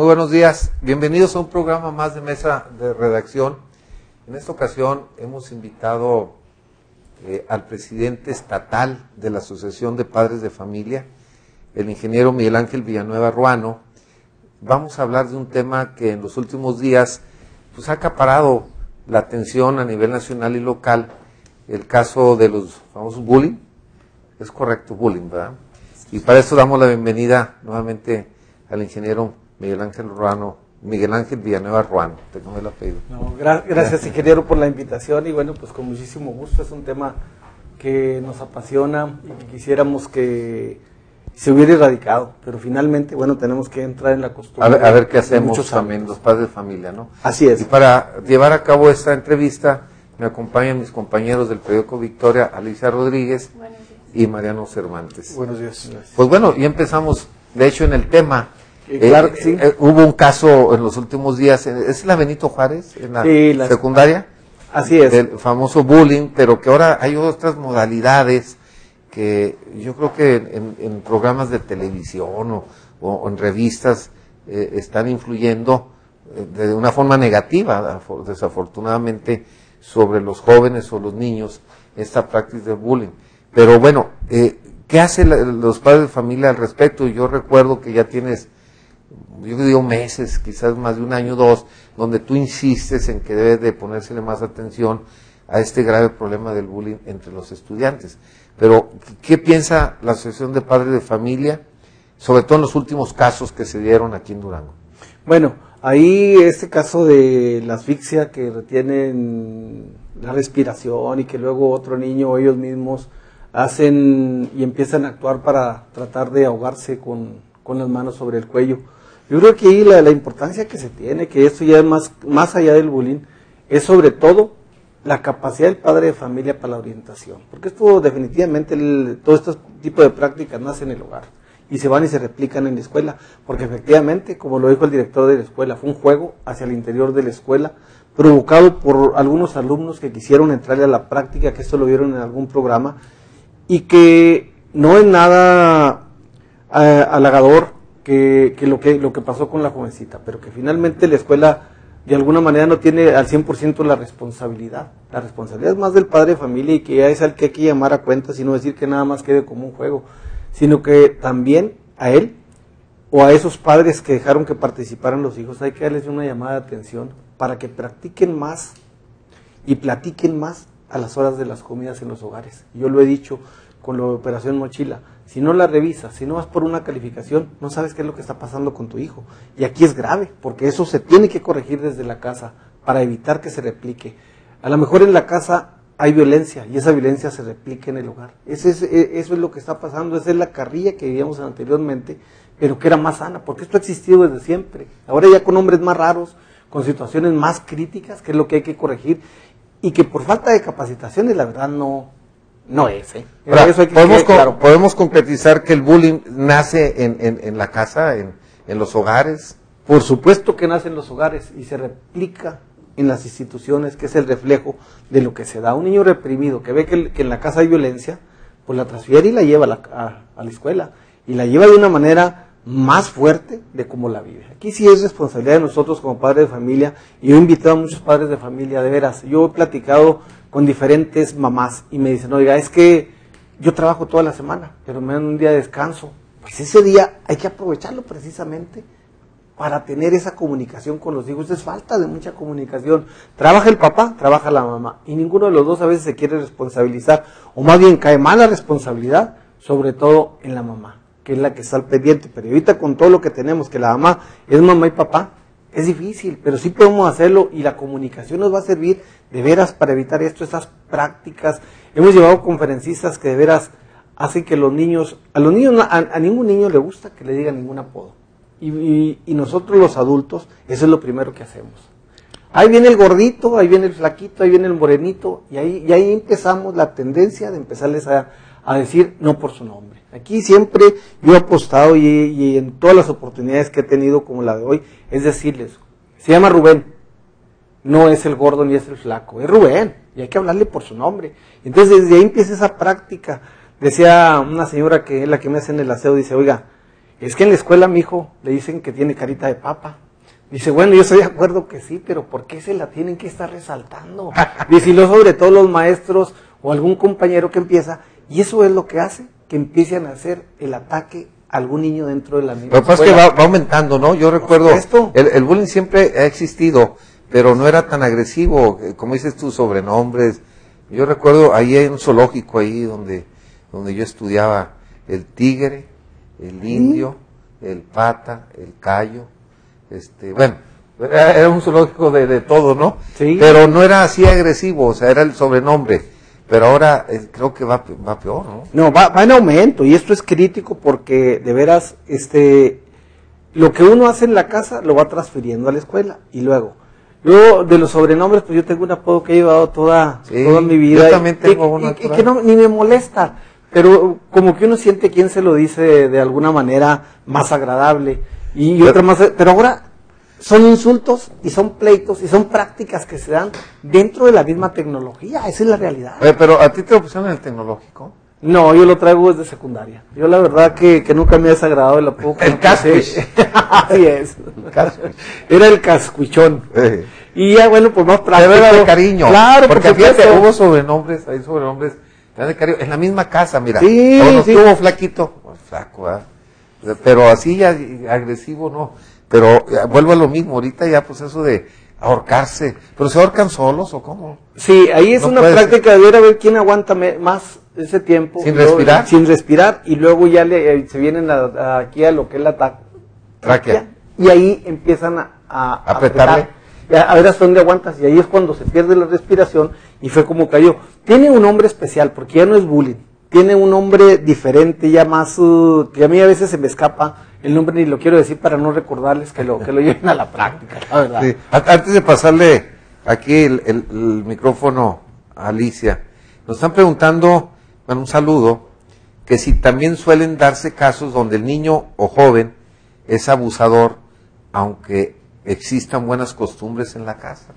Muy buenos días, bienvenidos a un programa más de Mesa de Redacción. En esta ocasión hemos invitado al presidente estatal de la Asociación de Padres de Familia, el ingeniero Miguel Ángel Villanueva Ruano. Vamos a hablar de un tema que en los últimos días pues, ha acaparado la atención a nivel nacional y local, el caso de los famosos bullying. Es correcto, bullying, ¿verdad? Y para eso damos la bienvenida nuevamente al ingeniero Miguel Ángel Villanueva Ruano. Tengo el apellido. No, gracias, ingeniero, por la invitación y bueno, pues con muchísimo gusto. Es un tema que nos apasiona y que quisiéramos que se hubiera erradicado, pero finalmente, bueno, tenemos que entrar en la costumbre. A ver qué hacemos también los padres de familia, ¿no? Así es. Y para llevar a cabo esta entrevista me acompañan mis compañeros del periódico Victoria, Alicia Rodríguez y Mariano Cervantes. Buenos días. Pues bueno, ya empezamos, de hecho, en el tema. Claro que sí. Hubo un caso en los últimos días, ¿es la Benito Juárez, en la secundaria? Así es. El famoso bullying, pero que ahora hay otras modalidades que yo creo que en programas de televisión o en revistas están influyendo de una forma negativa, desafortunadamente, sobre los jóvenes o los niños, esta práctica de bullying. Pero bueno, ¿qué hacen los padres de familia al respecto? Yo recuerdo que ya tienes, yo digo meses, quizás más de un año o dos, donde tú insistes en que debe de ponérsele más atención a este grave problema del bullying entre los estudiantes. Pero, ¿qué piensa la Asociación de Padres de Familia, sobre todo en los últimos casos que se dieron aquí en Durango? Bueno, ahí este caso de la asfixia, que retienen la respiración y que luego otro niño o ellos mismos hacen y empiezan a actuar para tratar de ahogarse con las manos sobre el cuello. Yo creo que ahí la importancia que se tiene, que esto ya es más allá del bullying, es sobre todo la capacidad del padre de familia para la orientación. Porque esto definitivamente, todo este tipo de prácticas nace en el hogar y se van y se replican en la escuela. Porque efectivamente, como lo dijo el director de la escuela, fue un juego hacia el interior de la escuela, provocado por algunos alumnos que quisieron entrarle a la práctica, que esto lo vieron en algún programa, y que no es nada halagador que lo que pasó con la jovencita, pero que finalmente la escuela de alguna manera no tiene al 100% la responsabilidad. La responsabilidad es más del padre de familia y que ya es al que hay que llamar a cuentas y no decir que nada más quede como un juego, sino que también a él o a esos padres que dejaron que participaran los hijos hay que darles una llamada de atención para que practiquen más y platiquen más a las horas de las comidas en los hogares. Yo lo he dicho con la operación mochila, si no la revisas, si no vas por una calificación, no sabes qué es lo que está pasando con tu hijo. Y aquí es grave, porque eso se tiene que corregir desde la casa para evitar que se replique. A lo mejor en la casa hay violencia y esa violencia se replica en el hogar. Eso es lo que está pasando, esa es la carrilla que vivíamos anteriormente, pero que era más sana, porque esto ha existido desde siempre. Ahora ya con hombres más raros, con situaciones más críticas, que es lo que hay que corregir, y que por falta de capacitaciones, la verdad, no es. Ahora, eso hay que claro. ¿Podemos concretizar que el bullying nace en la casa, en los hogares? Por supuesto que nace en los hogares y se replica en las instituciones, que es el reflejo de lo que se da. Un niño reprimido que ve que en la casa hay violencia, pues la transfiere y la lleva a la escuela. Y la lleva de una manera más fuerte de cómo la vive. Aquí sí es responsabilidad de nosotros como padres de familia, y yo he invitado a muchos padres de familia, de veras. Yo he platicado con diferentes mamás y me dicen, oiga, es que yo trabajo toda la semana, pero me dan un día de descanso. Pues ese día hay que aprovecharlo precisamente para tener esa comunicación con los hijos. Es falta de mucha comunicación. Trabaja el papá, trabaja la mamá, y ninguno de los dos a veces se quiere responsabilizar, o más bien cae mal la responsabilidad, sobre todo en la mamá, que es la que está al pendiente. Pero ahorita con todo lo que tenemos, que la mamá es mamá y papá, es difícil, pero sí podemos hacerlo, y la comunicación nos va a servir de veras para evitar estas prácticas. Hemos llevado conferencistas que de veras hacen que a ningún niño le gusta que le digan ningún apodo. Y nosotros los adultos, eso es lo primero que hacemos. Ahí viene el gordito, ahí viene el flaquito, ahí viene el morenito, y ahí empezamos la tendencia de empezarles a decir no por su nombre. Aquí siempre yo he apostado y en todas las oportunidades que he tenido como la de hoy, es decirles, se llama Rubén, no es el gordo ni es el flaco, es Rubén, y hay que hablarle por su nombre. Entonces desde ahí empieza esa práctica. Decía una señora que es la que me hace en el aseo, dice, oiga, es que en la escuela mi hijo le dicen que tiene carita de papa. Dice, bueno, yo estoy de acuerdo que sí, pero ¿por qué se la tienen que estar resaltando? Dice, y luego sobre todo los maestros o algún compañero que empieza, y eso es lo que hace que empiecen a hacer el ataque a algún niño dentro de la misma Lo que pasa es que va aumentando, ¿no? Yo recuerdo, el bullying siempre ha existido, pero no era tan agresivo, como dices tú, sobrenombres. Yo recuerdo, ahí hay un zoológico ahí donde yo estudiaba, el tigre, el indio, el pata, el callo, bueno, era un zoológico de todo, ¿no? Sí. Pero no era así agresivo, o sea, era el sobrenombre. Pero ahora creo que va peor, ¿no? No, va en aumento, y esto es crítico porque de veras, lo que uno hace en la casa lo va transfiriendo a la escuela, y luego, yo de los sobrenombres, pues yo tengo un apodo que he llevado toda mi vida. Yo también tengo uno. Y que no, ni me molesta, pero como que uno siente quién se lo dice de alguna manera más agradable, y otra más, pero ahora son insultos y son pleitos y son prácticas que se dan dentro de la misma tecnología, esa es la realidad. Pero ¿a ti te lo pusieron en el tecnológico? No, yo lo traigo desde secundaria. Yo la verdad que nunca me ha desagradado el apodo. El cascuich. Así es. Era el cascuichón. Y ya bueno, pues más práctico. Pero era de cariño. Claro, porque fíjate, hubo sobrenombres, hay sobrenombres, de cariño, en la misma casa, mira. Sí, estuvo flaquito, flaco, ¿verdad? Pero así ya agresivo no. Pero vuelvo a lo mismo, ahorita ya pues eso de ahorcarse. ¿Pero se ahorcan solos o cómo? Sí, ahí es una práctica de ver quién aguanta más ese tiempo. ¿Sin respirar? Sin respirar, y luego ya se vienen aquí a lo que es la tráquea. Y ahí empiezan a apretarle. A ver hasta dónde aguantas, y ahí es cuando se pierde la respiración, y fue como cayó. Tiene un nombre especial, porque ya no es bullying. Tiene un nombre diferente, ya más, que a mí a veces se me escapa el nombre, ni lo quiero decir para no recordarles que lo lleven a la práctica, la verdad. Sí. Antes de pasarle aquí el micrófono a Alicia, nos están preguntando, bueno, un saludo, que si también suelen darse casos donde el niño o joven es abusador, aunque existan buenas costumbres en la casa.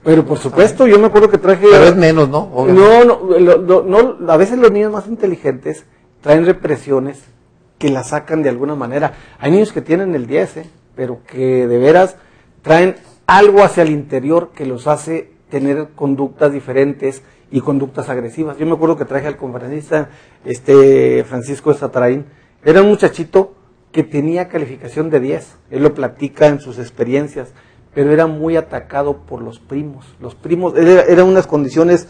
Pero por supuesto, yo me acuerdo que traje... Pero es menos, ¿no? No, a veces los niños más inteligentes traen represiones que la sacan de alguna manera. Hay niños que tienen el 10, pero que de veras traen algo hacia el interior que los hace tener conductas diferentes y conductas agresivas. Yo me acuerdo que traje al conferencista Francisco Estatraín. Era un muchachito que tenía calificación de 10. Él lo platica en sus experiencias, pero era muy atacado por los primos. Los primos, eran unas condiciones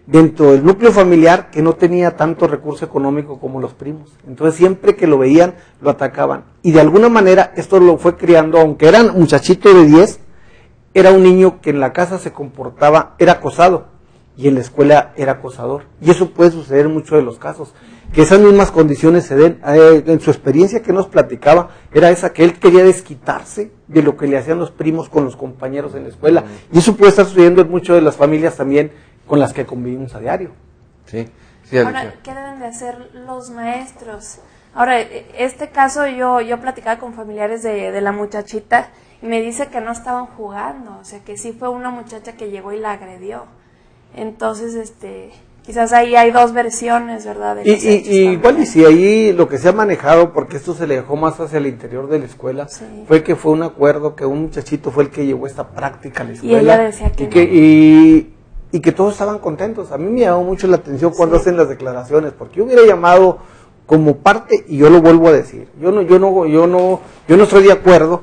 dentro del núcleo familiar que no tenía tanto recurso económico como los primos. Entonces siempre que lo veían, lo atacaban. Y de alguna manera esto lo fue criando, aunque era un muchachito de 10, era un niño que en la casa se comportaba, era acosado, y en la escuela era acosador. Y eso puede suceder en muchos de los casos, que esas mismas condiciones se den. En su experiencia que nos platicaba, era esa, que él quería desquitarse de lo que le hacían los primos con los compañeros en la escuela. Y eso puede estar sucediendo en muchas de las familias también con las que convivimos a diario. Sí. Ahora, ¿qué deben de hacer los maestros? Ahora, este caso yo platicaba con familiares de la muchachita y me dice que no estaban jugando, o sea que sí fue una muchacha que llegó y la agredió. Entonces, quizás ahí hay dos versiones, ¿verdad? De los hechos igual, y si ahí lo que se ha manejado, porque esto se le dejó más hacia el interior de la escuela, sí, fue que fue un acuerdo que un muchachito fue el que llevó esta práctica a la escuela. Y ella decía que y que todos estaban contentos. A mí me llamó mucho la atención cuando hacen las declaraciones, porque yo hubiera llamado como parte, y yo lo vuelvo a decir, yo no estoy de acuerdo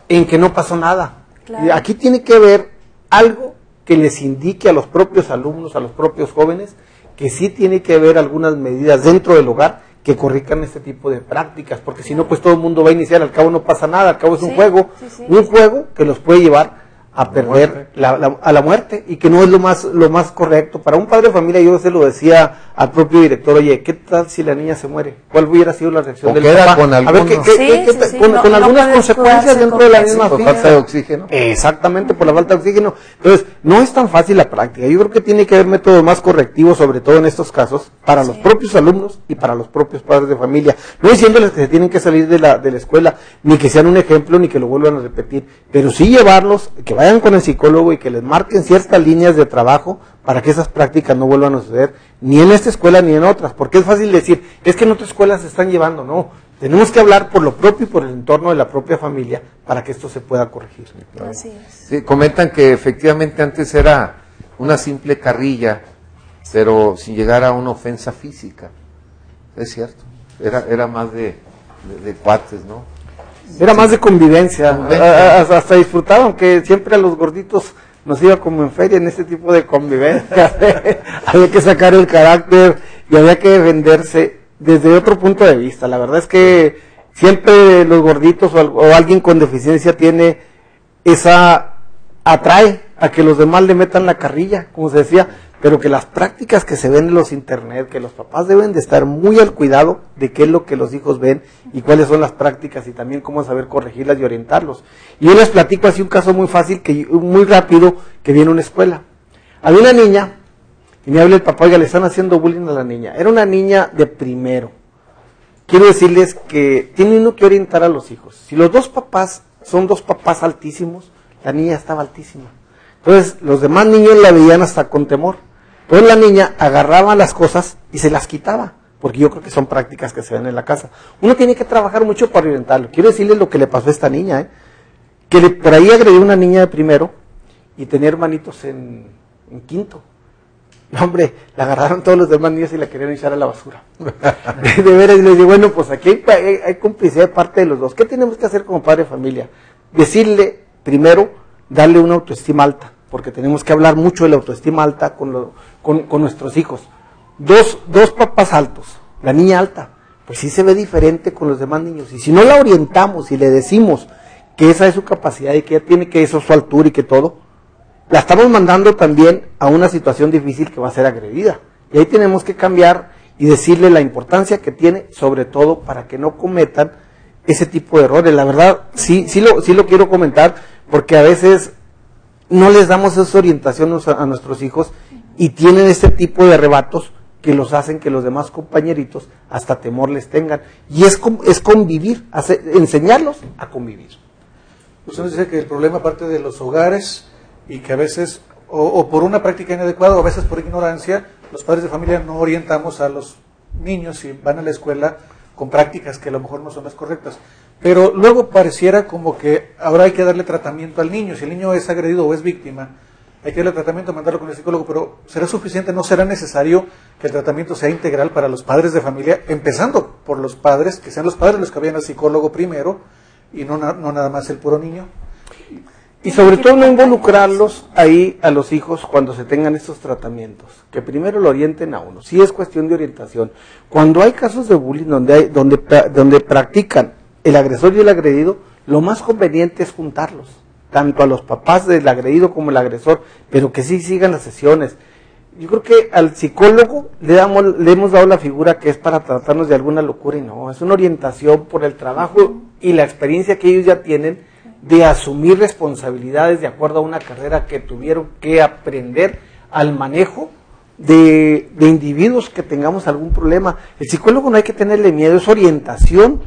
en que no pasó nada. Claro. Aquí tiene que haber algo que les indique a los propios alumnos, a los propios jóvenes, que sí tiene que haber algunas medidas dentro del hogar que corrijan este tipo de prácticas, porque si no, pues todo el mundo va a iniciar, al cabo no pasa nada, al cabo es un juego, juego que los puede llevar a perder a la muerte, y que no es lo más correcto. Para un padre de familia, yo se lo decía al propio director, oye, ¿qué tal si la niña se muere? ¿Cuál hubiera sido la reacción del papá? Con a ver, con algunas consecuencias dentro de la misma por falta de oxígeno. Exactamente, por la falta de oxígeno. Entonces, no es tan fácil la práctica. Yo creo que tiene que haber métodos más correctivos, sobre todo en estos casos, para los propios alumnos y para los propios padres de familia. No diciéndoles que se tienen que salir de la escuela, ni que sean un ejemplo, ni que lo vuelvan a repetir, pero sí llevarlos, que vayan con el psicólogo y que les marquen ciertas líneas de trabajo para que esas prácticas no vuelvan a suceder ni en esta escuela ni en otras, porque es fácil decir, es que en otras escuelas se están llevando. No, Tenemos que hablar por lo propio y por el entorno de la propia familia para que esto se pueda corregir. Así es. Sí, comentan que efectivamente antes era una simple carrilla, pero sin llegar a una ofensa física. Es cierto, era más de cuates, ¿no? Era más de convivencia, hasta disfrutaban, que siempre a los gorditos nos iba como en feria en este tipo de convivencia. Había que sacar el carácter y había que defenderse desde otro punto de vista. La verdad es que siempre los gorditos o alguien con deficiencia atrae a que los demás le metan la carrilla, como se decía, pero que las prácticas que se ven en los internet, que los papás deben de estar muy al cuidado de qué es lo que los hijos ven y cuáles son las prácticas y también cómo saber corregirlas y orientarlos. Y yo les platico así un caso muy fácil, muy rápido, que viene a una escuela. Había una niña, y me habla el papá, oiga, le están haciendo bullying a la niña. Era una niña de primero. Quiero decirles que tiene uno que orientar a los hijos. Si los dos papás son dos papás altísimos, la niña estaba altísima. Entonces los demás niños la veían hasta con temor. Entonces la niña agarraba las cosas y se las quitaba, porque yo creo que son prácticas que se ven en la casa. Uno tiene que trabajar mucho para orientarlo. Quiero decirles lo que le pasó a esta niña, que por ahí agredió a una niña de primero y tenía hermanitos en quinto. No, hombre, la agarraron todos los demás niños y la querían echar a la basura. De veras, y les digo, bueno, pues aquí hay complicidad de parte de los dos. ¿Qué tenemos que hacer como padre de familia? Decirle, primero, darle una autoestima alta, porque tenemos que hablar mucho de la autoestima alta con nuestros hijos. Dos papás altos, la niña alta, pues sí se ve diferente con los demás niños. Y si no la orientamos y le decimos que esa es su capacidad y que ella tiene que eso, su altura y que todo, la estamos mandando también a una situación difícil que va a ser agredida. Y ahí tenemos que cambiar y decirle la importancia que tiene, sobre todo para que no cometan ese tipo de errores. La verdad, sí lo quiero comentar, porque a veces no les damos esa orientación a nuestros hijos y tienen este tipo de arrebatos que los hacen que los demás compañeritos hasta temor les tengan. Y es convivir, enseñarlos a convivir. Usted nos dice que el problema parte de los hogares y que a veces, o por una práctica inadecuada, o a veces por ignorancia, los padres de familia no orientamos a los niños y van a la escuela con prácticas que a lo mejor no son las correctas. Pero luego pareciera como que ahora hay que darle tratamiento al niño. Si el niño es agredido o es víctima, hay que darle tratamiento, mandarlo con el psicólogo, pero ¿será suficiente? ¿No será necesario que el tratamiento sea integral para los padres de familia, empezando por los padres, que sean los padres los que vayan al psicólogo primero y no nada más el puro niño? Y sobre todo no involucrarlos ahí a los hijos cuando se tengan estos tratamientos, que primero lo orienten a uno. Sí es cuestión de orientación. Cuando hay casos de bullying donde practican el agresor y el agredido, lo más conveniente es juntarlos, tanto a los papás del agredido como el agresor, pero que sí sigan las sesiones. Yo creo que al psicólogo le hemos dado la figura que es para tratarnos de alguna locura, y no, es una orientación por el trabajo y la experiencia que ellos ya tienen de asumir responsabilidades de acuerdo a una carrera que tuvieron que aprender al manejo de individuos que tengamos algún problema. El psicólogo no hay que tenerle miedo, es orientación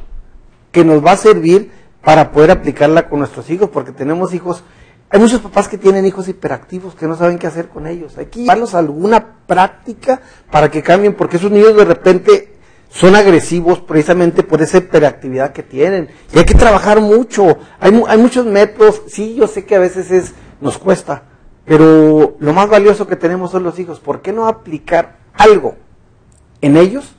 que nos va a servir para poder aplicarla con nuestros hijos, porque tenemos hijos, hay muchos papás que tienen hijos hiperactivos que no saben qué hacer con ellos. Hay que llevarlos a alguna práctica para que cambien, porque esos niños de repente son agresivos precisamente por esa hiperactividad que tienen. Y hay que trabajar mucho. Hay muchos métodos. Sí, yo sé que a veces nos cuesta, pero lo más valioso que tenemos son los hijos. ¿Por qué no aplicar algo en ellos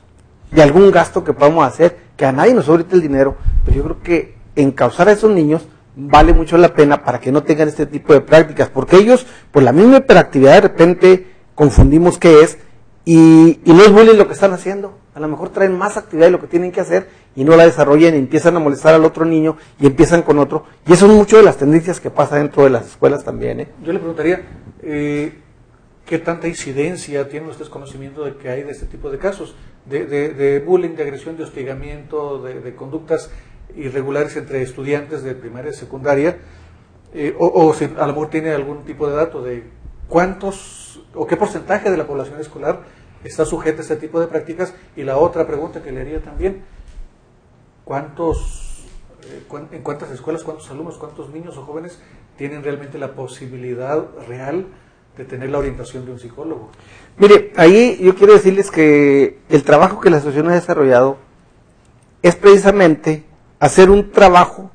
de algún gasto que podamos hacer? Que a nadie nos sobre el dinero, pero yo creo que encauzar a esos niños vale mucho la pena para que no tengan este tipo de prácticas, porque ellos, por la misma hiperactividad, de repente confundimos qué es, y no es bullying lo que están haciendo. A lo mejor traen más actividad de lo que tienen que hacer y no la desarrollan y empiezan a molestar al otro niño y empiezan con otro. Y eso es mucho de las tendencias que pasa dentro de las escuelas también. Yo le preguntaría, ¿qué tanta incidencia tienen ustedes conocimiento de que hay de este tipo de casos? De bullying, de agresión, de hostigamiento, de conductas irregulares entre estudiantes de primaria y secundaria, o si a lo mejor tiene algún tipo de dato de cuántos o qué porcentaje de la población escolar está sujeta a este tipo de prácticas. Y la otra pregunta que le haría también, en cuántas escuelas, cuántos alumnos, cuántos niños o jóvenes tienen realmente la posibilidad real de tener la orientación de un psicólogo. Mire, ahí yo quiero decirles que el trabajo que la asociación ha desarrollado es precisamente hacer un trabajo,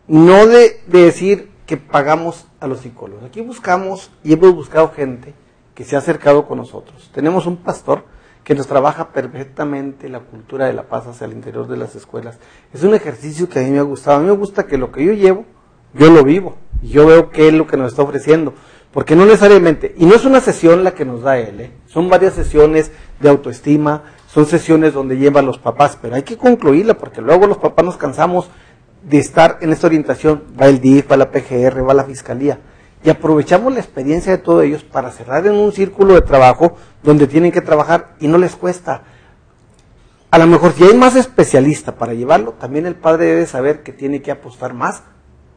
no de decir que pagamos a los psicólogos. Aquí buscamos y hemos buscado gente que se ha acercado con nosotros. Tenemos un pastor que nos trabaja perfectamente la cultura de la paz hacia el interior de las escuelas. Es un ejercicio que a mí me ha gustado. A mí me gusta que lo que yo llevo, yo lo vivo. Y yo veo qué es lo que nos está ofreciendo. Porque no necesariamente, y no es una sesión la que nos da él, son varias sesiones de autoestima, son sesiones donde llevan los papás, pero hay que concluirla porque luego los papás nos cansamos de estar en esta orientación. Va el DIF, va la PGR, va la Fiscalía. Y aprovechamos la experiencia de todos ellos para cerrar en un círculo de trabajo donde tienen que trabajar y no les cuesta. A lo mejor si hay más especialista para llevarlo, también el padre debe saber que tiene que apostar más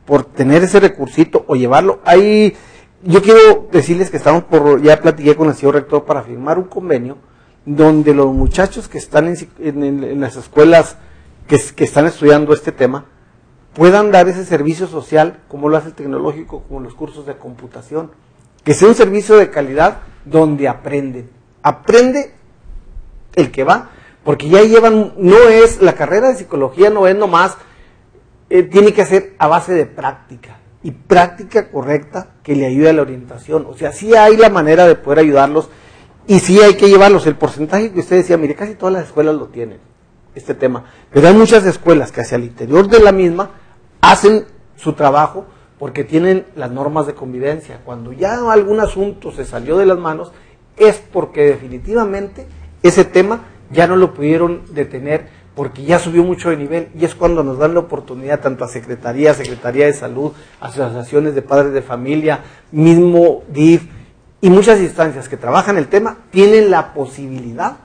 por tener ese recursito o llevarlo. Yo quiero decirles que ya platiqué con el señor rector para firmar un convenio donde los muchachos que están en las escuelas que están estudiando este tema puedan dar ese servicio social, como lo hace el tecnológico, como los cursos de computación, que sea un servicio de calidad donde aprende el que va, porque ya llevan, no es, la carrera de psicología no es nomás, tiene que hacer a base de práctica, y práctica correcta que le ayude a la orientación. O sea, sí hay la manera de poder ayudarlos, y sí hay que llevarlos. El porcentaje que usted decía, mire, casi todas las escuelas lo tienen, este tema, pero hay muchas escuelas que hacia el interior de la misma hacen su trabajo porque tienen las normas de convivencia. Cuando ya algún asunto se salió de las manos, es porque definitivamente ese tema ya no lo pudieron detener porque ya subió mucho de nivel, y es cuando nos dan la oportunidad tanto a Secretaría de Salud, asociaciones de padres de familia, mismo DIF y muchas instancias que trabajan el tema, tienen la posibilidad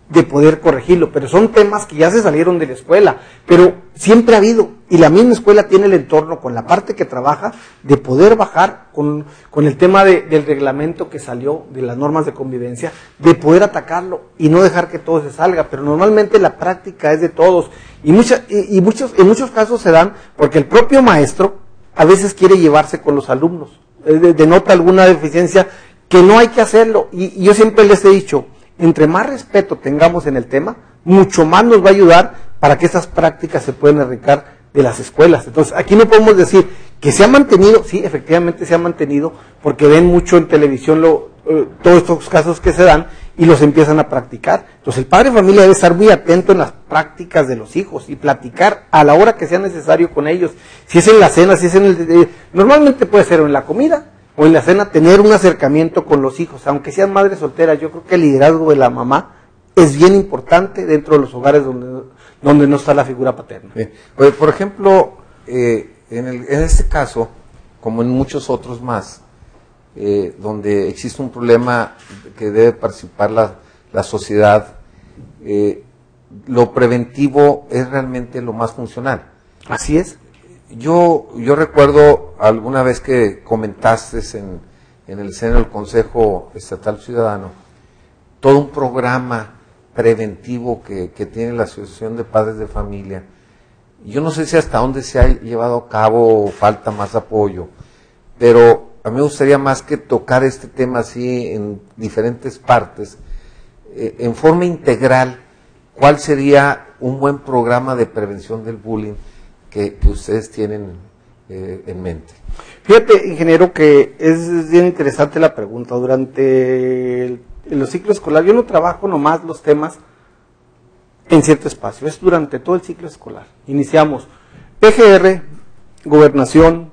de poder corregirlo, pero son temas que ya se salieron de la escuela, pero siempre ha habido, y la misma escuela tiene el entorno con la parte que trabaja de poder bajar con el tema del reglamento que salió, de las normas de convivencia, de poder atacarlo y no dejar que todo se salga, pero normalmente la práctica es de todos, y en muchos casos se dan porque el propio maestro a veces quiere llevarse con los alumnos, denota alguna deficiencia que no hay que hacerlo, y yo siempre les he dicho, entre más respeto tengamos en el tema, mucho más nos va a ayudar para que esas prácticas se puedan erradicar de las escuelas. Entonces, aquí no podemos decir que se ha mantenido, sí, efectivamente se ha mantenido, porque ven mucho en televisión todos estos casos que se dan y los empiezan a practicar. Entonces, el padre de familia debe estar muy atento en las prácticas de los hijos y platicar a la hora que sea necesario con ellos. Si es en la cena, si es normalmente puede ser en la comida, o en la cena, tener un acercamiento con los hijos, aunque sean madres solteras. Yo creo que el liderazgo de la mamá es bien importante dentro de los hogares donde no está la figura paterna. Pues, por ejemplo, en este caso, como en muchos otros más, donde existe un problema que debe participar la sociedad, lo preventivo es realmente lo más funcional. Así es. Yo recuerdo alguna vez que comentaste en el seno del Consejo Estatal Ciudadano todo un programa preventivo que tiene la Asociación de Padres de Familia. Yo no sé si hasta dónde se ha llevado a cabo o falta más apoyo, pero a mí me gustaría más que tocar este tema así en diferentes partes, en forma integral. ¿Cuál sería un buen programa de prevención del bullying que ustedes tienen en mente? Fíjate, ingeniero, que es bien interesante la pregunta. Durante los ciclos escolares, yo no trabajo nomás los temas en cierto espacio, es durante todo el ciclo escolar. Iniciamos PGR, Gobernación,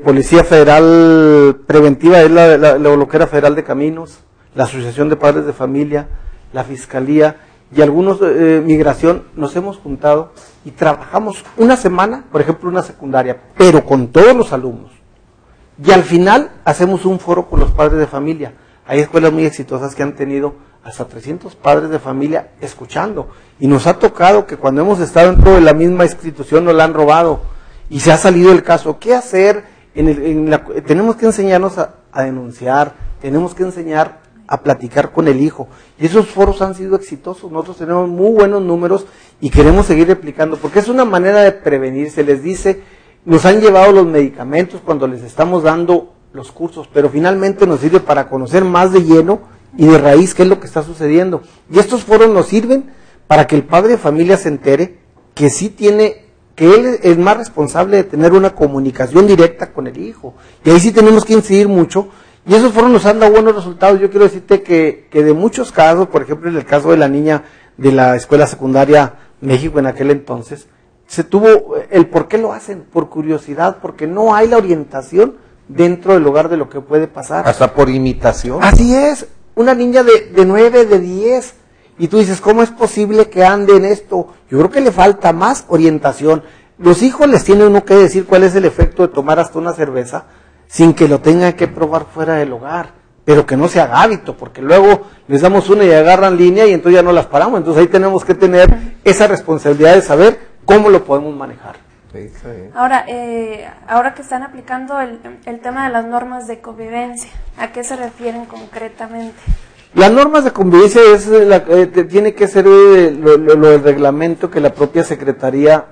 Policía Federal Preventiva, es la Bloquera Federal de Caminos, la Asociación de Padres de Familia, la Fiscalía y algunos Migración. Nos hemos juntado y trabajamos una semana, por ejemplo una secundaria, pero con todos los alumnos, y al final hacemos un foro con los padres de familia. Hay escuelas muy exitosas que han tenido hasta 300 padres de familia escuchando, y nos ha tocado que cuando hemos estado dentro de la misma institución nos la han robado y se ha salido el caso. ¿Qué hacer? Tenemos que enseñarnos a denunciar, tenemos que enseñar a platicar con el hijo, y esos foros han sido exitosos. Nosotros tenemos muy buenos números y queremos seguir replicando, porque es una manera de prevenir. Se les dice, nos han llevado los medicamentos cuando les estamos dando los cursos, pero finalmente nos sirve para conocer más de lleno y de raíz qué es lo que está sucediendo, y estos foros nos sirven para que el padre de familia se entere que sí tiene, que él es más responsable de tener una comunicación directa con el hijo. Y ahí sí tenemos que incidir mucho, y esos fueron nos han dado buenos resultados. Yo quiero decirte que de muchos casos, por ejemplo en el caso de la niña de la escuela secundaria México en aquel entonces, se tuvo el por qué lo hacen, por curiosidad, porque no hay la orientación dentro del hogar de lo que puede pasar. Hasta por imitación. Así es, una niña de 9, de 10, y tú dices, ¿cómo es posible que ande en esto? Yo creo que le falta más orientación. Los hijos les tiene uno que decir cuál es el efecto de tomar hasta una cerveza sin que lo tengan que probar fuera del hogar, pero que no se haga hábito, porque luego les damos una y agarran línea y entonces ya no las paramos. Entonces ahí tenemos que tener esa responsabilidad de saber cómo lo podemos manejar. Sí, sí. Ahora que están aplicando el tema de las normas de convivencia, ¿a qué se refieren concretamente? Las normas de convivencia tiene que ser lo del reglamento que la propia Secretaría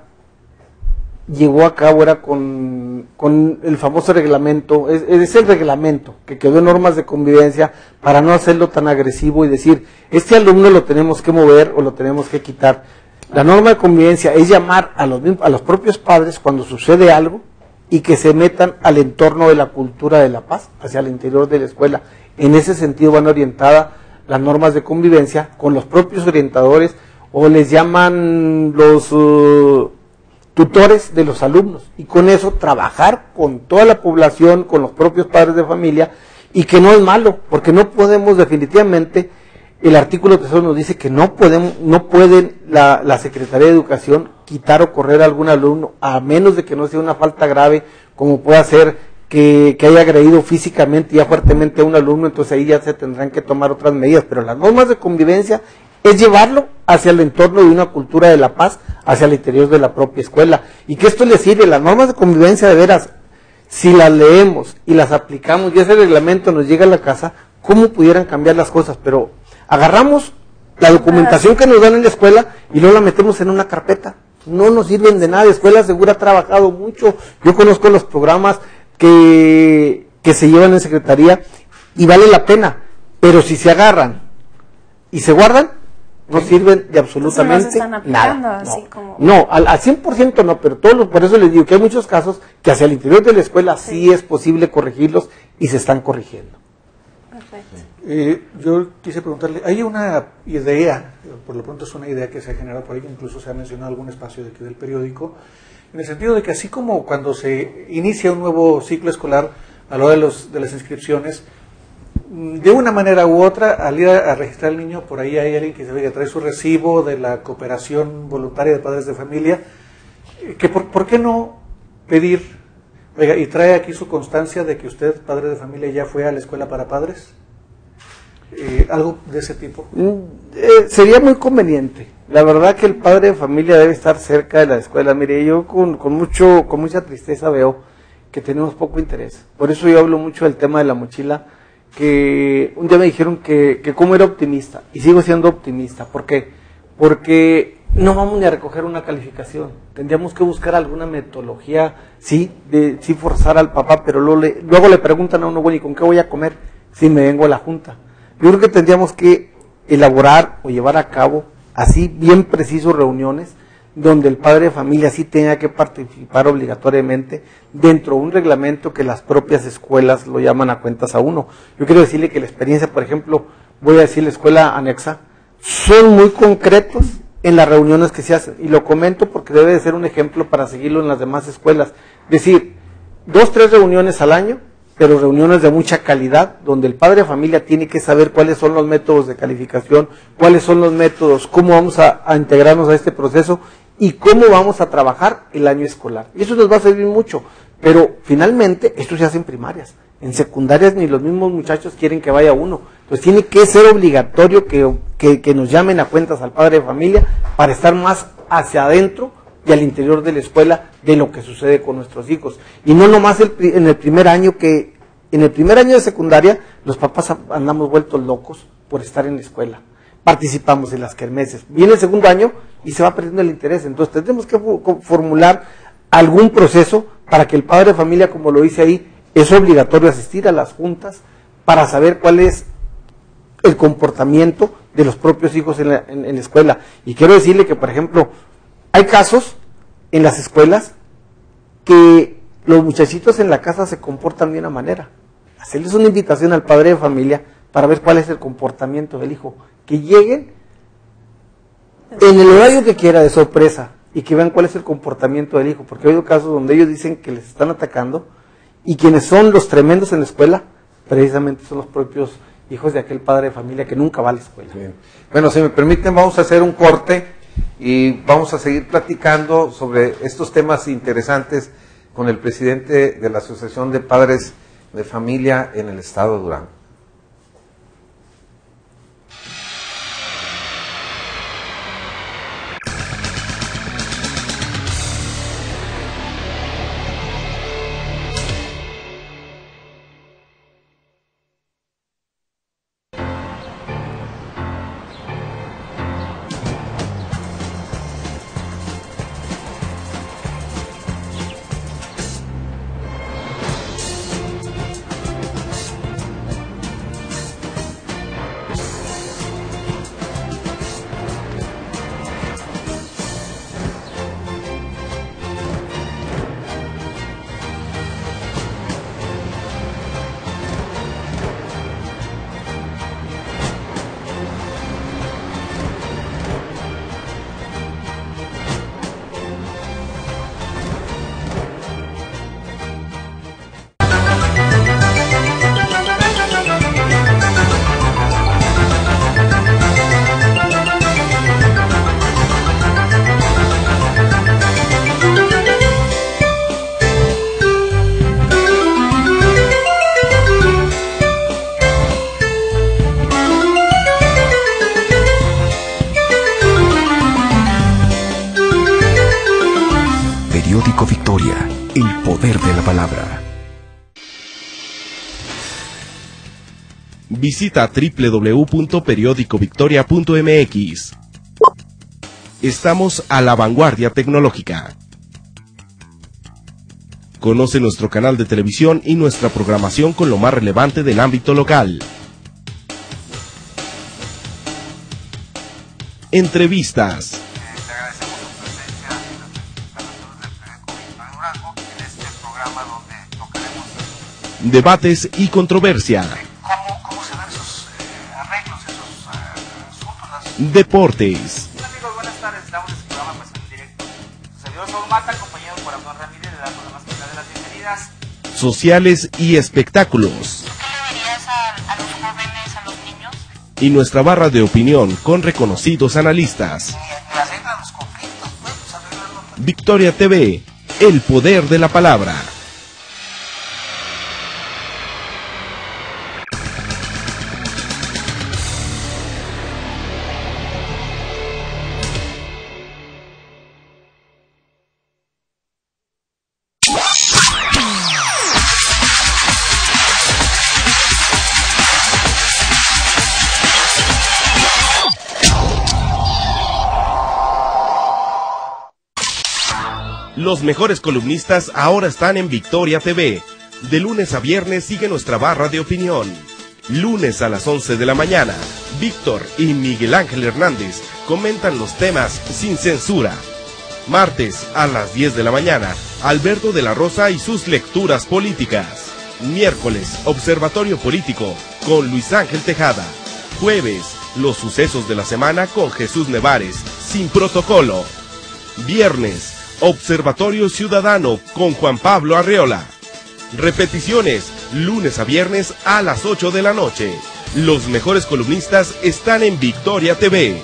llevó a cabo, era con el famoso reglamento, es el reglamento que quedó en normas de convivencia para no hacerlo tan agresivo y decir, este alumno lo tenemos que mover o lo tenemos que quitar. La norma de convivencia es llamar a los propios padres cuando sucede algo y que se metan al entorno de la cultura de la paz, hacia el interior de la escuela. En ese sentido van orientadas las normas de convivencia con los propios orientadores, o les llaman los tutores de los alumnos, y con eso trabajar con toda la población, con los propios padres de familia, y que no es malo, porque no podemos definitivamente, el artículo 3 nos dice que no pueden la Secretaría de Educación quitar o correr a algún alumno, a menos de que no sea una falta grave, como pueda ser que haya agredido físicamente ya fuertemente a un alumno. Entonces ahí ya se tendrán que tomar otras medidas, pero las normas de convivencia es llevarlo hacia el entorno de una cultura de la paz, hacia el interior de la propia escuela, y que esto le sirve. Las normas de convivencia, de veras, si las leemos y las aplicamos y ese reglamento nos llega a la casa, ¿cómo pudieran cambiar las cosas? Pero agarramos la documentación que nos dan en la escuela y luego la metemos en una carpeta, no nos sirven de nada. Escuela Segura ha trabajado mucho, yo conozco los programas que se llevan en Secretaría y vale la pena, pero si se agarran y se guardan, no sirven de absolutamente nada. Así como... No, al 100% no, pero por eso les digo que hay muchos casos que hacia el interior de la escuela sí es posible corregirlos y se están corrigiendo. Perfecto. Yo quise preguntarle, hay una idea, por lo pronto es una idea que se ha generado por ahí, incluso se ha mencionado en algún espacio de aquí del periódico, en el sentido de que así como cuando se inicia un nuevo ciclo escolar, a la hora de las inscripciones, de una manera u otra, al ir a registrar al niño, por ahí hay alguien que se ve que trae su recibo de la cooperación voluntaria de padres de familia, que por qué no pedir, oiga, y trae aquí su constancia de que usted, padre de familia, ya fue a la escuela para padres? Algo de ese tipo. Sería muy conveniente. La verdad que el padre de familia debe estar cerca de la escuela. Mire, yo con mucha tristeza veo que tenemos poco interés. Por eso yo hablo mucho del tema de la mochila, que un día me dijeron que cómo era optimista, y sigo siendo optimista. ¿Por qué? Porque no vamos ni a recoger una calificación. Tendríamos que buscar alguna metodología, sí forzar al papá, pero luego le preguntan a uno, bueno, ¿y con qué voy a comer si me vengo a la junta? Yo creo que tendríamos que elaborar o llevar a cabo así bien precisos reuniones donde el padre de familia sí tenga que participar obligatoriamente dentro de un reglamento que las propias escuelas lo llaman a cuentas a uno. Yo quiero decirle que la experiencia, por ejemplo, voy a decir la escuela anexa, son muy concretos en las reuniones que se hacen, y lo comento porque debe de ser un ejemplo para seguirlo en las demás escuelas. Es decir, 2, 3 reuniones al año, pero reuniones de mucha calidad, donde el padre de familia tiene que saber cuáles son los métodos de calificación, cuáles son los métodos, cómo vamos a integrarnos a este proceso y cómo vamos a trabajar el año escolar. Y eso nos va a servir mucho, pero finalmente esto se hace en primarias. En secundarias ni los mismos muchachos quieren que vaya uno. Entonces tiene que ser obligatorio que nos llamen a cuentas al padre de familia para estar más hacia adentro y al interior de la escuela de lo que sucede con nuestros hijos. Y no nomás en el primer año, que en el primer año de secundaria los papás andamos vueltos locos por estar en la escuela. Participamos en las kermeses. Viene el segundo año y se va perdiendo el interés. Entonces tendremos que formular algún proceso para que el padre de familia, como lo dice ahí, es obligatorio asistir a las juntas para saber cuál es el comportamiento de los propios hijos en la escuela. Y quiero decirle que, por ejemplo, hay casos en las escuelas que los muchachitos en la casa se comportan de una manera. Hacerles una invitación al padre de familia para ver cuál es el comportamiento del hijo. Que lleguen en el horario que quiera de sorpresa y que vean cuál es el comportamiento del hijo. Porque ha habido casos donde ellos dicen que les están atacando y quienes son los tremendos en la escuela precisamente son los propios hijos de aquel padre de familia que nunca va a la escuela. Bien. Bueno, si me permiten, vamos a hacer un corte y vamos a seguir platicando sobre estos temas interesantes con el presidente de la Asociación de Padres de Familia en el estado de Durango. Periódico Victoria, el poder de la palabra. Visita www.periodicovictoria.mx. Estamos a la vanguardia tecnológica. Conoce nuestro canal de televisión y nuestra programación con lo más relevante del ámbito local. Entrevistas. Te agradecemos tu presencia en las instalaciones del periódico Victoria de Durango en este programa donde tocaremos Debates y controversia. cómo se dan esos arreglos, esos asuntos. Deportes. Hola amigos, buenas tardes. Estamos en este programa pues, en directo. Su servidor Saúl Mata, acompañado por Abdón Ramírez, le damos la más cordial de las bienvenidas. Sociales y espectáculos. ¿Qué le dirías a los jóvenes, a los niños? Y nuestra barra de opinión con reconocidos analistas. Y las reglas, los conflictos, pues arreglarlo. Victoria TV, el poder de la palabra. Los mejores columnistas ahora están en Victoria TV. De lunes a viernes sigue nuestra barra de opinión. Lunes a las 11 de la mañana, Víctor y Miguel Ángel Hernández comentan los temas sin censura. Martes a las 10 de la mañana, Alberto de la Rosa y sus lecturas políticas. Miércoles, Observatorio Político con Luis Ángel Tejada. Jueves, los sucesos de la semana con Jesús Nevares, sin protocolo. Viernes, Observatorio Ciudadano con Juan Pablo Arreola. Repeticiones, lunes a viernes a las 8 de la noche. Los mejores columnistas están en Victoria TV.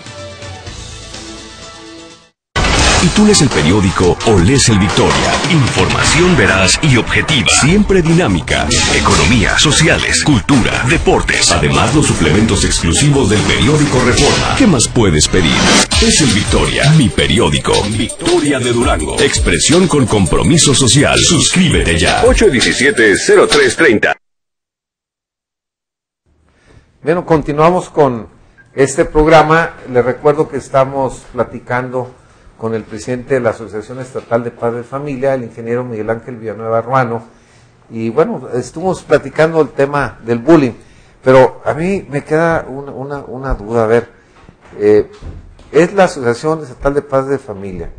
¿Y tú lees el periódico o lees el Victoria? Información veraz y objetiva. Siempre dinámica. Economía, sociales, cultura, deportes. Además, los suplementos exclusivos del periódico Reforma. ¿Qué más puedes pedir? Es el Victoria, mi periódico. Victoria de Durango. Expresión con compromiso social. Suscríbete ya. 817-0330. Bueno, continuamos con este programa. Les recuerdo que estamos platicando con el presidente de la Asociación Estatal de Padres de Familia, el ingeniero Miguel Ángel Villanueva Ruano, y bueno, estuvimos platicando el tema del bullying. Pero a mí me queda una duda, a ver, es la Asociación Estatal de Padres de Familia,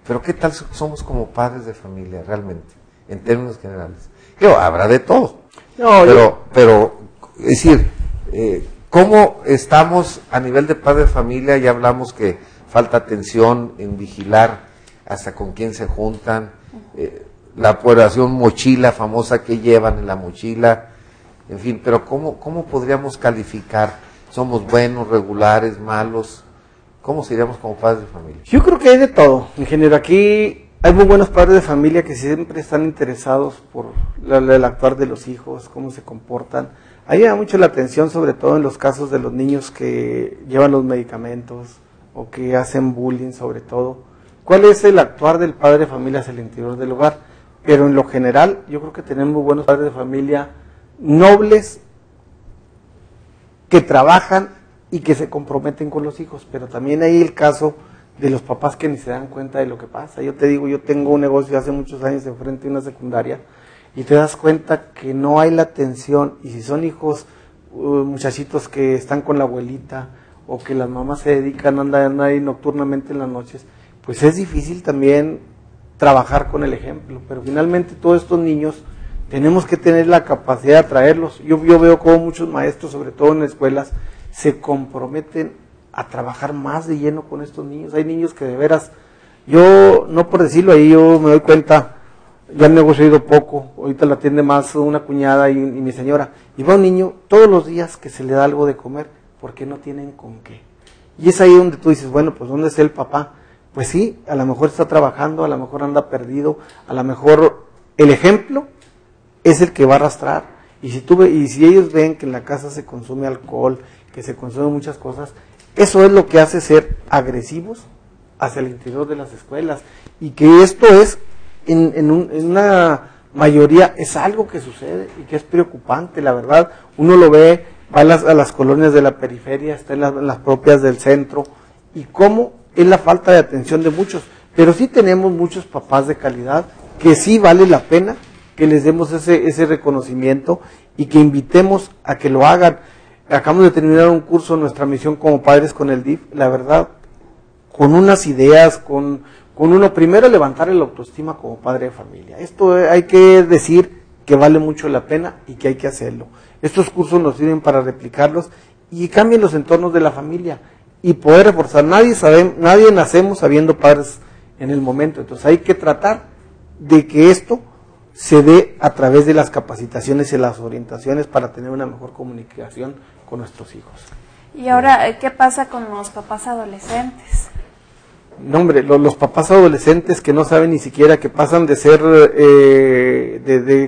pero ¿qué tal somos como padres de familia realmente, en términos generales? Habrá de todo, pero es decir, ¿cómo estamos a nivel de padre de familia? Ya hablamos que falta atención en vigilar hasta con quién se juntan, la operación mochila famosa que llevan en la mochila, en fin, pero ¿cómo podríamos calificar? ¿Somos buenos, regulares, malos? ¿Cómo seríamos como padres de familia? Yo creo que hay de todo, ingeniero. Aquí hay muy buenos padres de familia que siempre están interesados por el actuar de los hijos, cómo se comportan. Ahí me da mucho la atención, sobre todo en los casos de los niños que llevan los medicamentos o que hacen bullying, sobre todo. ¿Cuál es el actuar del padre de familia hacia el interior del hogar? Pero en lo general, yo creo que tenemos muy buenos padres de familia nobles que trabajan y que se comprometen con los hijos, pero también hay el caso de los papás que ni se dan cuenta de lo que pasa. Yo te digo, yo tengo un negocio hace muchos años enfrente de una secundaria y te das cuenta que no hay la atención, y si son hijos, muchachitos que están con la abuelita o que las mamás se dedican a andar ahí nocturnamente en las noches, pues es difícil también trabajar con el ejemplo, pero finalmente todos estos niños tenemos que tener la capacidad de atraerlos. Yo veo como muchos maestros, sobre todo en escuelas, se comprometen a trabajar más de lleno con estos niños. Hay niños que de veras, yo, no por decirlo ahí, yo me doy cuenta, ya el negocio ha ido poco, ahorita la atiende más una cuñada y mi señora, y va un niño todos los días que se le da algo de comer, porque no tienen con qué. Y es ahí donde tú dices, bueno, pues ¿dónde está el papá? Pues sí, a lo mejor está trabajando, a lo mejor anda perdido, a lo mejor el ejemplo es el que va a arrastrar. Y si ellos ven que en la casa se consume alcohol, que se consumen muchas cosas, eso es lo que hace ser agresivos hacia el interior de las escuelas. Y que esto es, en una mayoría, es algo que sucede y que es preocupante, la verdad. Uno lo ve, va a las colonias de la periferia, está en las propias del centro, y cómo es la falta de atención de muchos. Pero sí tenemos muchos papás de calidad que sí vale la pena que les demos ese reconocimiento y que invitemos a que lo hagan. Acabamos de terminar un curso, nuestra misión como padres con el DIF, la verdad, con unas ideas, con uno, primero levantar el autoestima como padre de familia. Esto hay que decir que vale mucho la pena y que hay que hacerlo. Estos cursos nos sirven para replicarlos y cambien los entornos de la familia y poder reforzar. Nadie nacemos sabiendo padres en el momento, entonces hay que tratar de que esto se dé a través de las capacitaciones y las orientaciones para tener una mejor comunicación con nuestros hijos. Y ahora, ¿qué pasa con los papás adolescentes? No, hombre, los papás adolescentes que no saben ni siquiera, que pasan de ser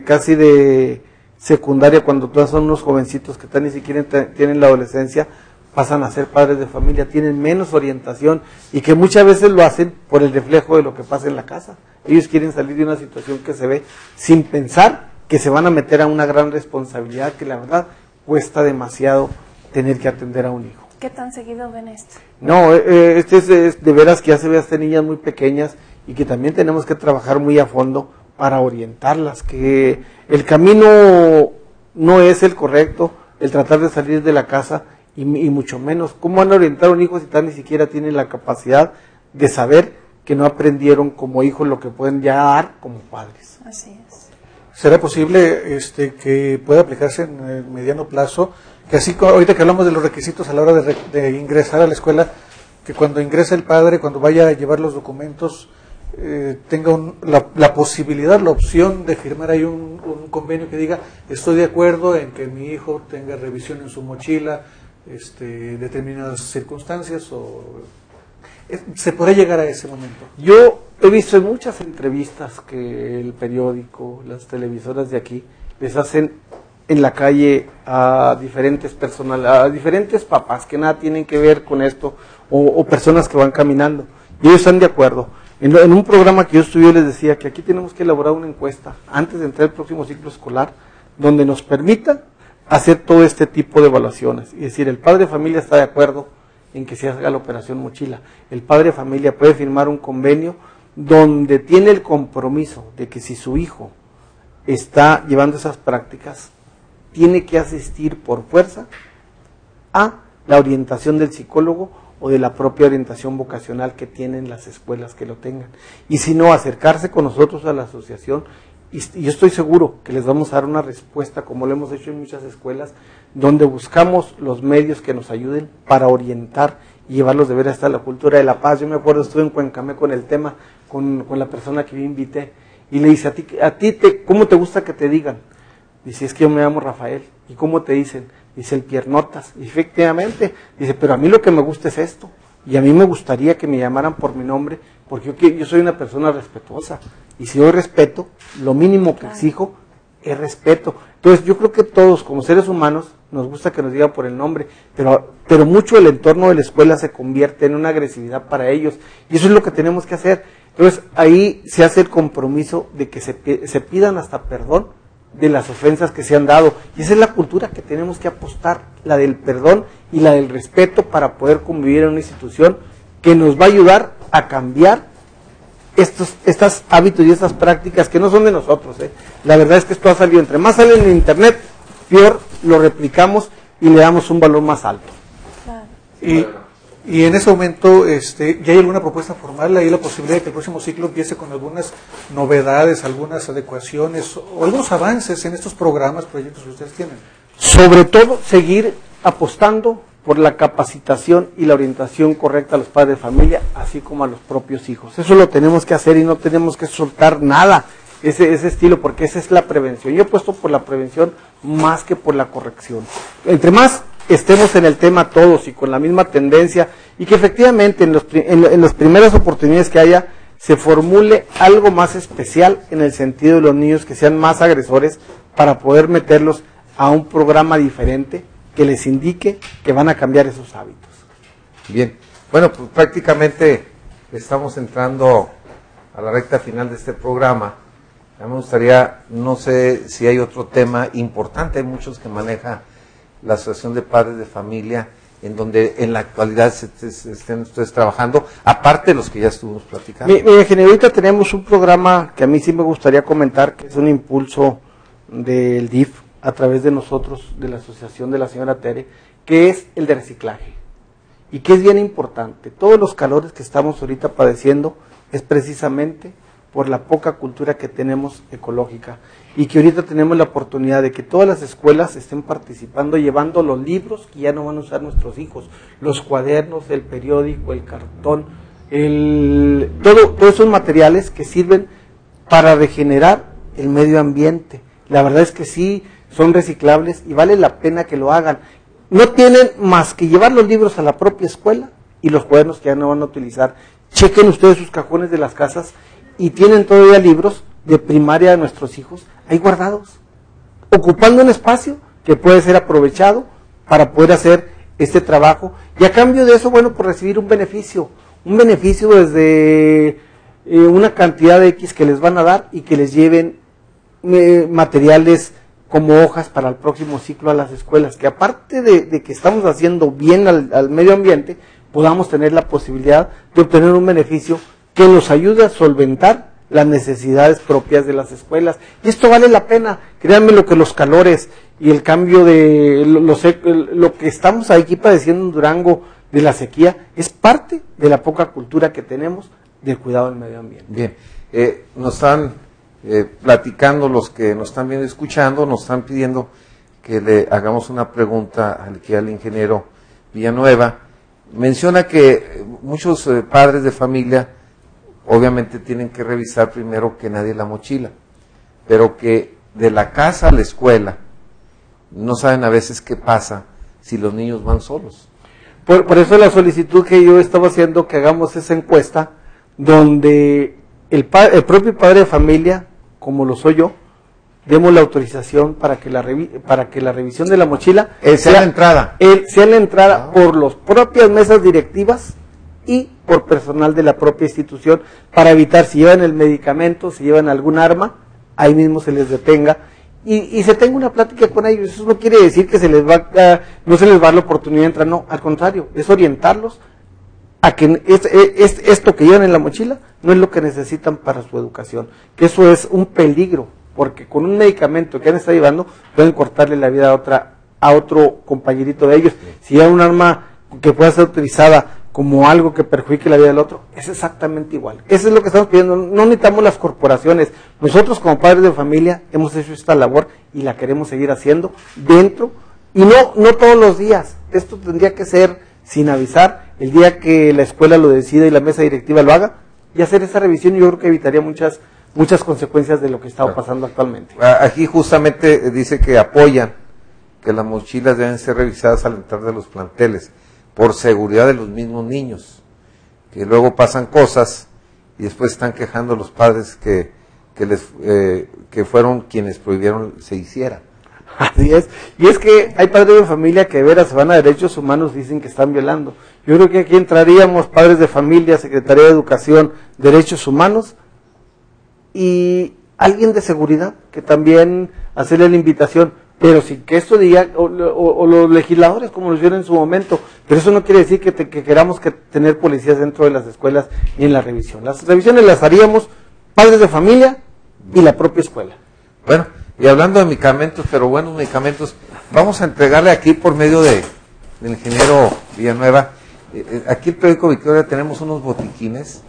casi de secundaria, cuando todos son unos jovencitos que ni siquiera tienen la adolescencia, pasan a ser padres de familia, tienen menos orientación y que muchas veces lo hacen por el reflejo de lo que pasa en la casa. Ellos quieren salir de una situación que se ve sin pensar que se van a meter a una gran responsabilidad que la verdad cuesta demasiado tener que atender a un hijo. ¿Qué tan seguido ven esto? No, este es de veras que ya se ve hasta niñas muy pequeñas y que también tenemos que trabajar muy a fondo para orientarlas, que el camino no es el correcto, el tratar de salir de la casa y mucho menos. ¿Cómo van a orientar a un hijo si ni siquiera tienen la capacidad de saber que no aprendieron como hijos lo que pueden ya dar como padres? Así es. ¿Será posible que pueda aplicarse en el mediano plazo? Que así, ahorita que hablamos de los requisitos a la hora de ingresar a la escuela, que cuando ingresa el padre, cuando vaya a llevar los documentos, tenga la posibilidad, la opción de firmar ahí un convenio que diga, estoy de acuerdo en que mi hijo tenga revisión en su mochila, determinadas circunstancias, o se podrá llegar a ese momento. Yo he visto en muchas entrevistas que el periódico, las televisoras de aquí, les hacen en la calle a diferentes papás que nada tienen que ver con esto, o personas que van caminando, y ellos están de acuerdo. En un programa que yo estudié les decía que aquí tenemos que elaborar una encuesta antes de entrar al próximo ciclo escolar, donde nos permita hacer todo este tipo de evaluaciones, y decir, el padre de familia está de acuerdo en que se haga la operación mochila, el padre de familia puede firmar un convenio donde tiene el compromiso de que si su hijo está llevando esas prácticas, tiene que asistir por fuerza a la orientación del psicólogo o de la propia orientación vocacional que tienen las escuelas que lo tengan. Y si no, acercarse con nosotros a la asociación, y yo estoy seguro que les vamos a dar una respuesta, como lo hemos hecho en muchas escuelas, donde buscamos los medios que nos ayuden para orientar y llevarlos de ver hasta la cultura de la paz. Yo me acuerdo, estuve en Cuencamé con el tema, con la persona que yo invité, y le dice, ¿cómo te gusta que te digan? Dice, es que yo me llamo Rafael. ¿Y cómo te dicen? Dice, el Piernotas. Y efectivamente, dice, pero a mí lo que me gusta es esto. Y a mí me gustaría que me llamaran por mi nombre, porque yo soy una persona respetuosa. Y si yo respeto, lo mínimo que exijo es respeto. Entonces yo creo que todos, como seres humanos, nos gusta que nos digan por el nombre, pero mucho el entorno de la escuela se convierte en una agresividad para ellos. Y eso es lo que tenemos que hacer. Entonces ahí se hace el compromiso de que se pidan hasta perdón de las ofensas que se han dado. Y esa es la cultura que tenemos que apostar, la del perdón y la del respeto, para poder convivir en una institución que nos va a ayudar a cambiar estos hábitos y estas prácticas que no son de nosotros. La verdad es que esto ha salido, entre más sale en internet, peor lo replicamos y le damos un valor más alto. Claro. Y en ese momento, ¿ya hay alguna propuesta formal? ¿Hay la posibilidad de que el próximo ciclo empiece con algunas novedades, algunas adecuaciones o algunos avances en estos programas, proyectos que ustedes tienen? Sobre todo, seguir apostando por la capacitación y la orientación correcta a los padres de familia, así como a los propios hijos. Eso lo tenemos que hacer y no tenemos que soltar nada, ese estilo, porque esa es la prevención. Yo he puesto por la prevención más que por la corrección. Entre más estemos en el tema todos y con la misma tendencia, y que efectivamente en las primeras oportunidades que haya, se formule algo más especial en el sentido de los niños que sean más agresores, para poder meterlos a un programa diferente que les indique que van a cambiar esos hábitos. Bien, bueno, pues prácticamente estamos entrando a la recta final de este programa. Ya me gustaría, no sé si hay otro tema importante, hay muchos que maneja la Asociación de Padres de Familia, en donde en la actualidad estén ustedes trabajando, aparte de los que ya estuvimos platicando. Mira, ingeniero, ahorita tenemos un programa que a mí sí me gustaría comentar, que es un impulso del DIF, a través de nosotros, de la asociación de la señora Tere, que es el de reciclaje, y que es bien importante. Todos los calores que estamos ahorita padeciendo es precisamente por la poca cultura que tenemos ecológica, y que ahorita tenemos la oportunidad de que todas las escuelas estén participando, llevando los libros que ya no van a usar nuestros hijos, los cuadernos, el periódico, el cartón, todos esos materiales que sirven para regenerar el medio ambiente. La verdad es que sí, son reciclables y vale la pena que lo hagan. No tienen más que llevar los libros a la propia escuela y los cuadernos que ya no van a utilizar. Chequen ustedes sus cajones de las casas y tienen todavía libros de primaria de nuestros hijos ahí guardados, ocupando un espacio que puede ser aprovechado para poder hacer este trabajo, y a cambio de eso, bueno, por recibir un beneficio desde una cantidad de X que les van a dar, y que les lleven materiales como hojas para el próximo ciclo a las escuelas, que aparte de que estamos haciendo bien al medio ambiente, podamos tener la posibilidad de obtener un beneficio que nos ayude a solventar las necesidades propias de las escuelas. Y esto vale la pena, créanme, lo que los calores y el cambio de lo que estamos aquí padeciendo en Durango de la sequía, es parte de la poca cultura que tenemos del cuidado del medio ambiente. Bien, nos están platicando los que nos están viendo y escuchando, nos están pidiendo que le hagamos una pregunta al ingeniero Villanueva. Menciona que muchos padres de familia obviamente tienen que revisar primero que nadie la mochila, pero que de la casa a la escuela no saben a veces qué pasa si los niños van solos. Por eso la solicitud que yo estaba haciendo, que hagamos esa encuesta, donde el propio padre de familia, como lo soy yo, demos la autorización para que la revisión de la mochila sea la entrada, por las propias mesas directivas y por personal de la propia institución, para evitar, si llevan el medicamento, si llevan algún arma, ahí mismo se les detenga y se tenga una plática con ellos. Eso no quiere decir que no se les va a dar la oportunidad de entrar, no, al contrario, es orientarlos a que esto que llevan en la mochila no es lo que necesitan para su educación, que eso es un peligro porque con un medicamento que han estado llevando pueden cortarle la vida a otro compañerito de ellos. Si hay un arma que pueda ser utilizada como algo que perjudique la vida del otro, es exactamente igual. Eso es lo que estamos pidiendo. No necesitamos las corporaciones. Nosotros como padres de familia hemos hecho esta labor y la queremos seguir haciendo dentro, y no todos los días. Esto tendría que ser sin avisar, el día que la escuela lo decida y la mesa directiva lo haga, y hacer esa revisión. Yo creo que evitaría muchas consecuencias de lo que está pasando actualmente. Aquí justamente dice que apoyan que las mochilas deben ser revisadas al entrar de los planteles, por seguridad de los mismos niños, que luego pasan cosas y después están quejando los padres que fueron quienes prohibieron se hiciera. Así es, y es que hay padres de familia que de veras van a derechos humanos, dicen que están violando. Yo creo que aquí entraríamos padres de familia, Secretaría de Educación, Derechos Humanos y alguien de seguridad, que también hacerle la invitación, pero sin que esto diga, o los legisladores como lo hicieron en su momento, pero eso no quiere decir que queramos tener policías dentro de las escuelas ni en la revisión. Las revisiones las haríamos padres de familia y la propia escuela. Bueno, y hablando de medicamentos, pero buenos medicamentos, vamos a entregarle aquí por medio del ingeniero Villanueva, aquí el periódico Victoria tenemos unos botiquines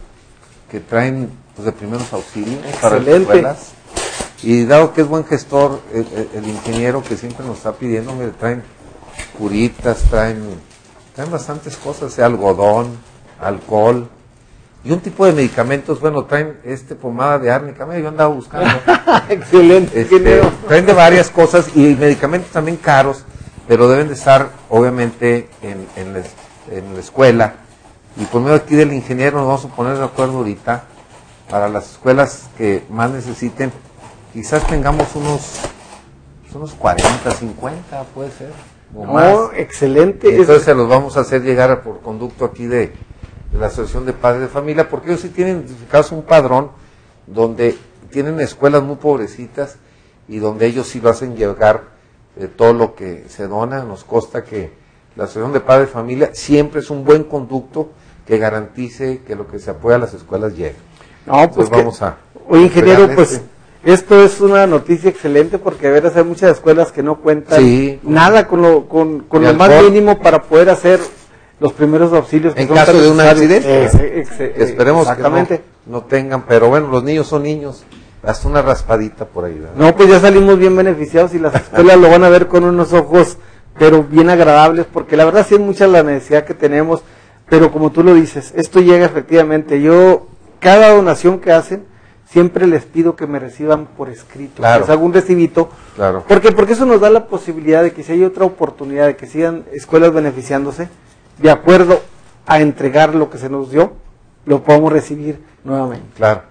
que traen pues, de primeros auxilios para las escuelas. Y dado que es buen gestor, el ingeniero que siempre nos está pidiendo, me traen curitas, traen bastantes cosas, algodón, alcohol, y un tipo de medicamentos, bueno, traen pomada de árnica, yo andaba buscando. Excelente, traen de varias cosas, y medicamentos también caros, pero deben de estar, obviamente, en la escuela, y por medio aquí del ingeniero nos vamos a poner de acuerdo ahorita, para las escuelas que más necesiten. Quizás tengamos unos 40, 50, puede ser. O más. Excelente. Entonces se los vamos a hacer llegar por conducto aquí de la Asociación de Padres de Familia, porque ellos sí tienen identificados un padrón donde tienen escuelas muy pobrecitas y donde ellos sí lo hacen llegar todo lo que se dona. Nos consta que la Asociación de Padres de Familia siempre es un buen conducto que garantice que lo que se apoya a las escuelas llegue. No, pues vamos a... Oye, ingeniero, pues... Esto es una noticia excelente porque de veras hay muchas escuelas que no cuentan nada con lo más mínimo para poder hacer los primeros auxilios. En caso de un accidente. Esperemos que no tengan, pero bueno, los niños son niños, hasta una raspadita por ahí, ¿verdad? No, pues ya salimos bien beneficiados y las escuelas lo van a ver con unos ojos, pero bien agradables, porque la verdad sí es mucha la necesidad que tenemos, pero como tú lo dices, esto llega efectivamente. Cada donación que hacen, siempre les pido que me reciban por escrito, que les haga un recibito, porque eso nos da la posibilidad de que si hay otra oportunidad de que sigan escuelas beneficiándose, de acuerdo a entregar lo que se nos dio, lo podamos recibir nuevamente. Claro.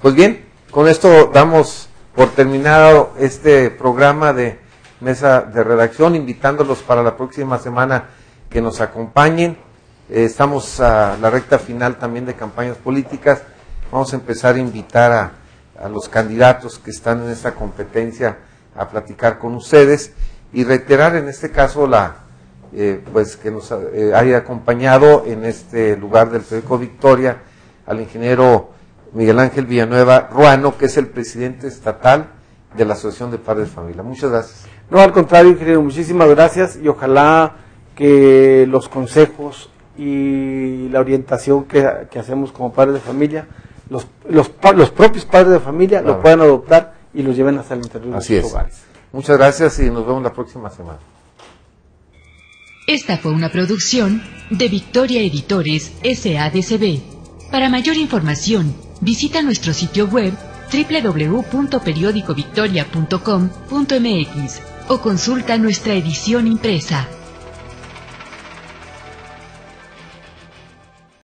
Pues bien, con esto damos por terminado este programa de mesa de redacción, invitándolos para la próxima semana que nos acompañen. Estamos a la recta final también de campañas políticas. Vamos a empezar a invitar a los candidatos que están en esta competencia a platicar con ustedes y reiterar en este caso pues que nos haya acompañado en este lugar del periódico Victoria al ingeniero Miguel Ángel Villanueva Ruano, que es el presidente estatal de la Asociación de Padres de Familia. Muchas gracias. No, al contrario, ingeniero, muchísimas gracias y ojalá que los consejos y la orientación que hacemos como padres de familia, los propios padres de familia lo puedan adoptar y los lleven hasta el interior de sus hogares. Muchas gracias y nos vemos la próxima semana. Esta fue una producción de Victoria Editores S.A.D.C.B. Para mayor información, visita nuestro sitio web www.periodicovictoria.com.mx o consulta nuestra edición impresa.